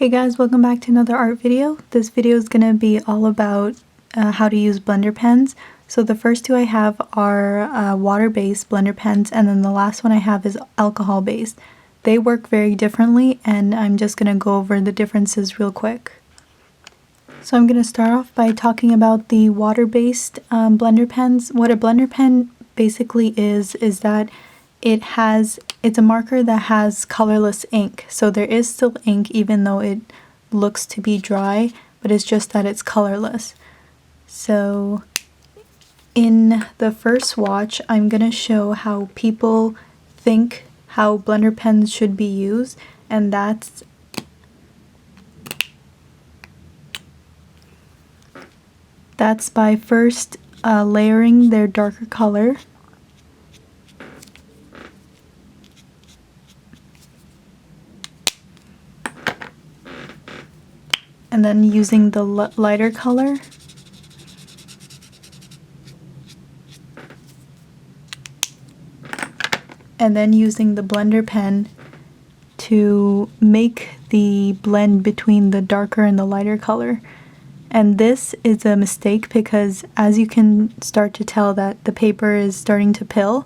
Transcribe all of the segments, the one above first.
Hey guys, welcome back to another art video. This video is going to be all about how to use blender pens. So the first two I have are water-based blender pens, and then the last one I have is alcohol-based. They work very differently, and I'm just going to go over the differences real quick. So I'm going to start off by talking about the water-based blender pens. What a blender pen basically is that it's a marker that has colorless ink. So there is still ink even though it looks to be dry, but it's just that it's colorless. So in the first swatch, I'm going to show how people think how blender pens should be used, and that's by first layering their darker color. And then using the lighter color. And then using the blender pen to make the blend between the darker and the lighter color. And this is a mistake because as you can start to tell that the paper is starting to pill,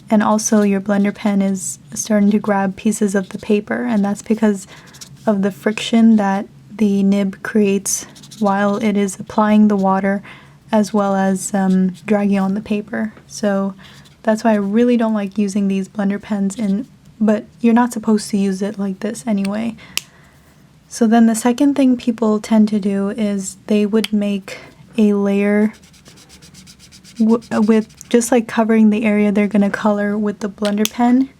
and also your blender pen is starting to grab pieces of the paper, and that's because of the friction that the nib creates while it is applying the water as well as dragging on the paper. So that's why I really don't like using these blender pens, but you're not supposed to use it like this anyway. So then the second thing people tend to do is they would make a layer with just like covering the area they're going to color with the blender pen,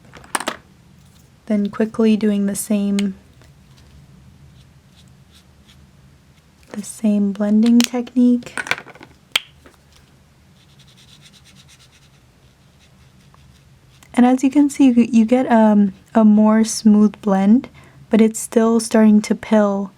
then quickly doing the same blending technique. And as you can see, you get a more smooth blend, but it's still starting to pill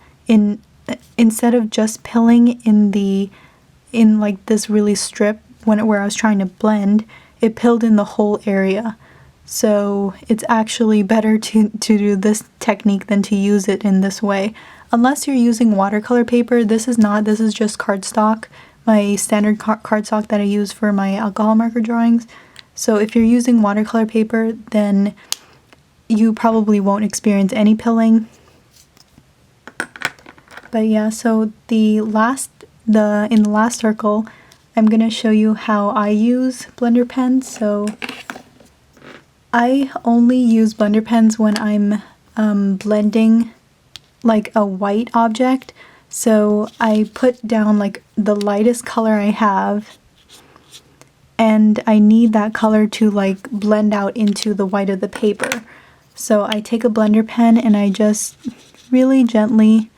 instead of just pilling in like this really strip where I was trying to blend, it pilled in the whole area. So it's actually better to do this technique than to use it in this way. Unless you're using watercolor paper, this is just cardstock, my standard cardstock that I use for my alcohol marker drawings. So if you're using watercolor paper, then you probably won't experience any pilling. But yeah, so in the last circle, I'm going to show you how I use blender pens. So I only use blender pens when I'm blending like a white object. So I put down like the lightest color I have, and I need that color to like blend out into the white of the paper. So I take a blender pen and I just really gently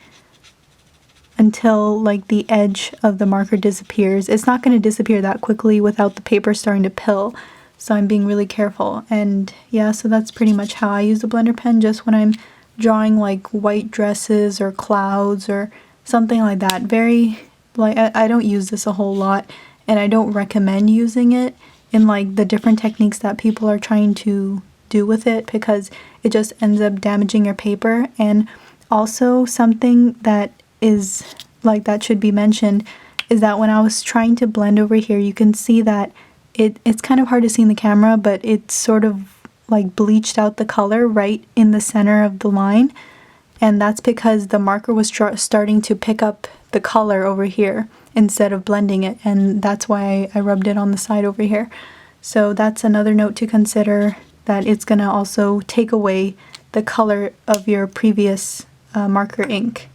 until like the edge of the marker disappears. It's not going to disappear that quickly without the paper starting to pill, so I'm being really careful. And yeah, so that's pretty much how I use the blender pen, just when I'm drawing like white dresses or clouds or something like that. I don't use this a whole lot, and I don't recommend using it in like the different techniques that people are trying to do with it, because it just ends up damaging your paper. And also something that is like that should be mentioned is that when I was trying to blend over here, you can see that it's kind of hard to see in the camera, but it's sort of like bleached out the color right in the center of the line, and that's because the marker was starting to pick up the color over here instead of blending it, and that's why I rubbed it on the side over here. So that's another note to consider, that it's gonna also take away the color of your previous marker ink.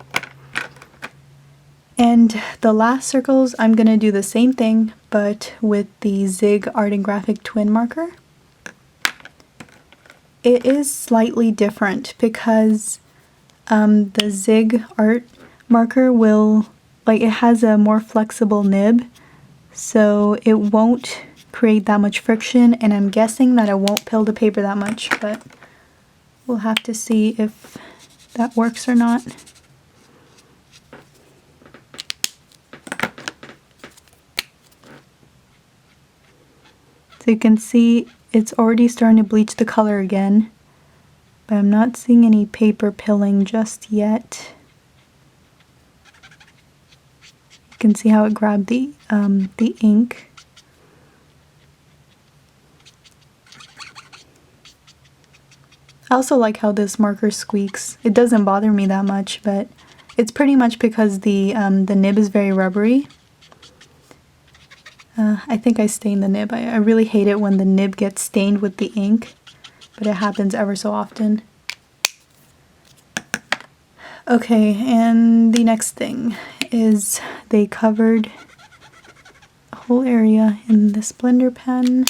And the last circles, I'm gonna do the same thing but with the Zig Art and Graphic Twin marker. It is slightly different because the Zig Art marker it has a more flexible nib, so it won't create that much friction, and I'm guessing that it won't pill the paper that much, but we'll have to see if that works or not. So you can see it's already starting to bleach the color again. but I'm not seeing any paper pilling just yet. You can see how it grabbed the ink. I also like how this marker squeaks. It doesn't bother me that much, but it's pretty much because the nib is very rubbery. I think I stained the nib. I really hate it when the nib gets stained with the ink, but it happens ever so often. Okay, and the next thing is they covered a whole area in this blender pen.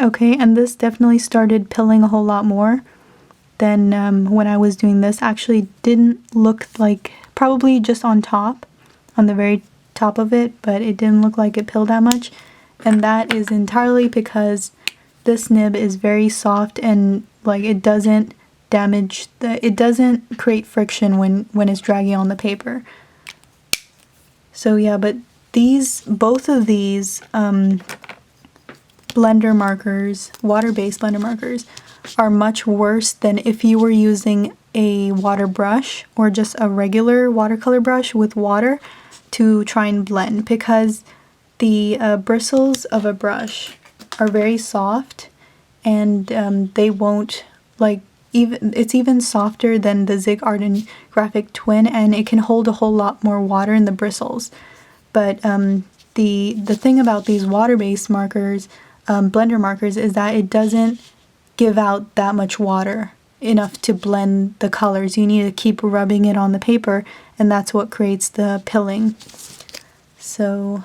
Okay, and this definitely started pilling a whole lot more than when I was doing this. Actually didn't look like, probably just on top, on the very top of it, but it didn't look like it pilled that much. And that is entirely because this nib is very soft and like it doesn't damage, it doesn't create friction when it's dragging on the paper. So yeah, but both of these blender markers, water-based blender markers, are much worse than if you were using a water brush or just a regular watercolor brush with water to try and blend, because the bristles of a brush are very soft and they won't, like, it's even softer than the Zig Art and Graphic Twin, and it can hold a whole lot more water in the bristles. But the thing about these water-based markers, blender markers, is that it doesn't give out that much water enough to blend the colors. You need to keep rubbing it on the paper, and that's what creates the pilling. So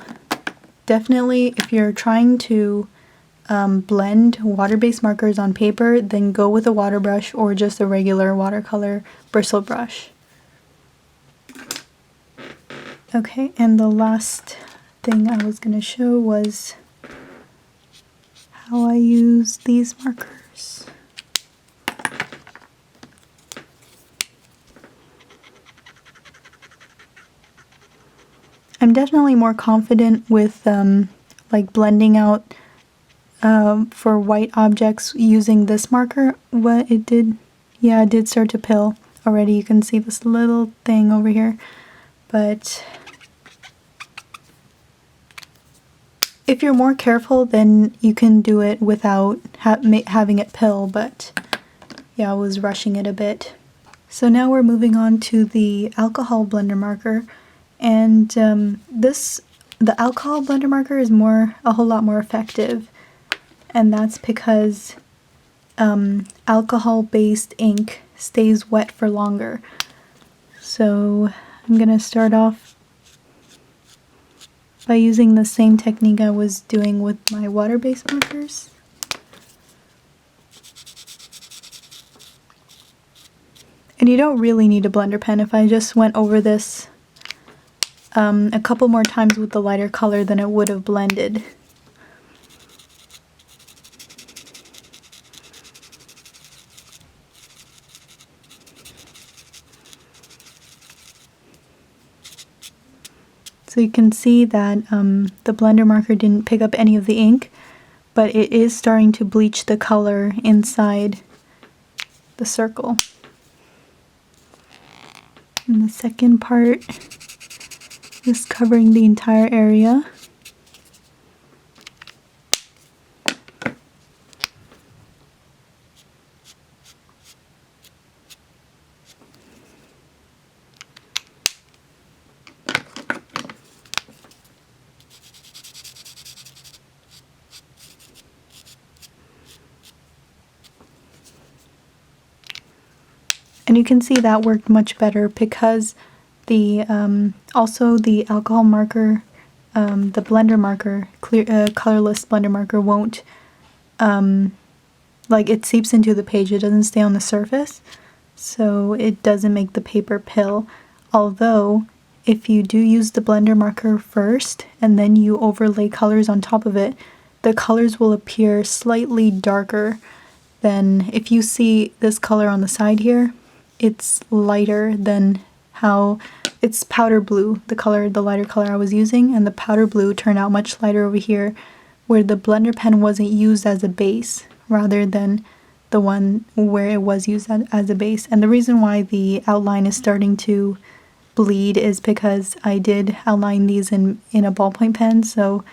definitely, if you're trying to blend water-based markers on paper, then go with a water brush or just a regular watercolor bristle brush. Okay, and the last thing I was going to show was how I use these markers. I'm definitely more confident with like blending out for white objects using this marker. What it did, yeah, it did start to pill already. You can see this little thing over here, but if you're more careful, then you can do it without having it pill, but yeah, I was rushing it a bit. So now we're moving on to the alcohol blender marker, and the alcohol blender marker is a whole lot more effective, and that's because alcohol-based ink stays wet for longer. So I'm gonna start off by using the same technique I was doing with my water-based markers. And you don't really need a blender pen. If I just went over this a couple more times with the lighter color, then it would have blended. So you can see that the blender marker didn't pick up any of the ink, but it is starting to bleach the color inside the circle. And the second part is covering the entire area. And you can see that worked much better because the also the alcohol marker, the blender marker, colorless blender marker won't, like, it seeps into the page, it doesn't stay on the surface, so it doesn't make the paper pill. Although, if you do use the blender marker first and then you overlay colors on top of it, the colors will appear slightly darker then if you see this color on the side here, it's lighter than how it's powder blue, the lighter color I was using, and the powder blue turned out much lighter over here where the blender pen wasn't used as a base rather than the one where it was used as a base. And the reason why the outline is starting to bleed is because I did outline these in a ballpoint pen, so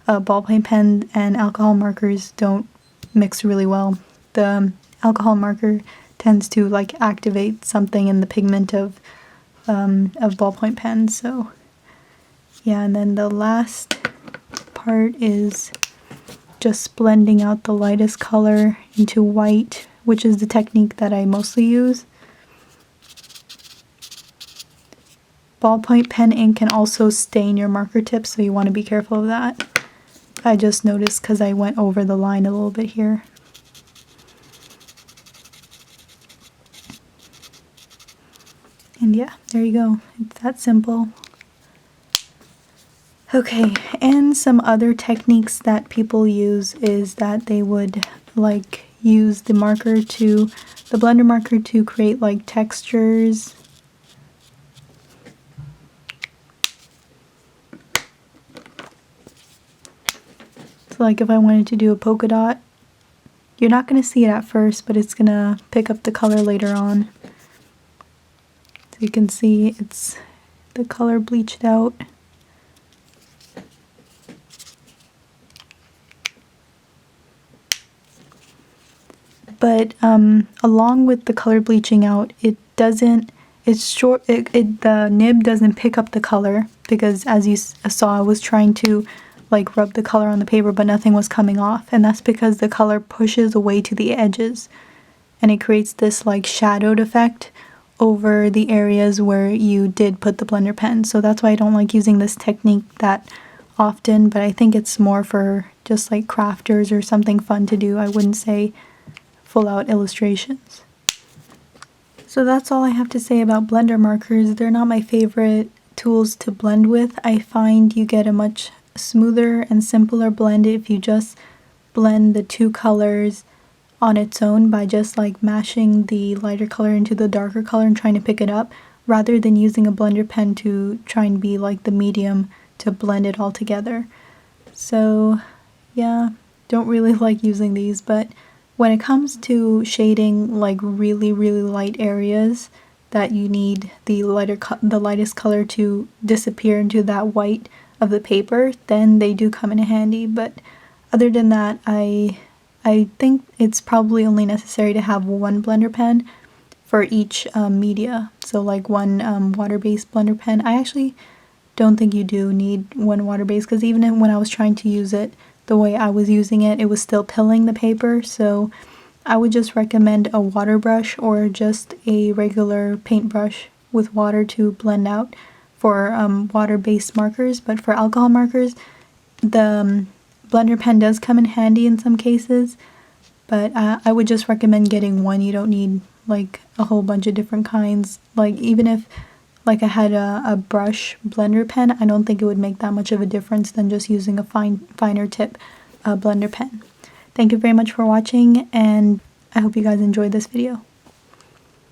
a ballpoint pen and alcohol markers don't mix really well. The alcohol marker tends to like activate something in the pigment of ballpoint pens. So yeah, and then the last part is just blending out the lightest color into white, which is the technique that I mostly use. Ballpoint pen ink can also stain your marker tips, so you want to be careful of that. I just noticed because I went over the line a little bit here. And yeah, there you go. It's that simple. Okay, and some other techniques that people use is that they would like use the blender marker to create like textures. So like if I wanted to do a polka dot, you're not going to see it at first, but it's going to pick up the color later on. So you can see it's the color bleached out. But along with the color bleaching out, the nib doesn't pick up the color, because as you saw, I was trying to like rub the color on the paper, but nothing was coming off, and that's because the color pushes away to the edges, and it creates this like shadowed effect over the areas where you did put the blender pen. So that's why I don't like using this technique that often, but I think it's more for just like crafters or something fun to do. I wouldn't say full out illustrations. So that's all I have to say about blender markers. They're not my favorite tools to blend with. I find you get a much smoother and simpler blend if you just blend the two colors on its own by just like mashing the lighter color into the darker color and trying to pick it up, rather than using a blender pen to try and be like the medium to blend it all together. So yeah, don't really like using these, but when it comes to shading like really light areas that you need the lightest color to disappear into that white of the paper, then they do come in handy. But other than that, I think it's probably only necessary to have one blender pen for each media. So like one water-based blender pen. I actually don't think you do need one water-based, because even when I was trying to use it the way I was using it, it was still pilling the paper. So I would just recommend a water brush or just a regular paintbrush with water to blend out for water-based markers. But for alcohol markers, the blender pen does come in handy in some cases, but I would just recommend getting one. You don't need like a whole bunch of different kinds. Like even if like I had a brush blender pen, I don't think it would make that much of a difference than just using a finer tip blender pen. Thank you very much for watching, and I hope you guys enjoyed this video.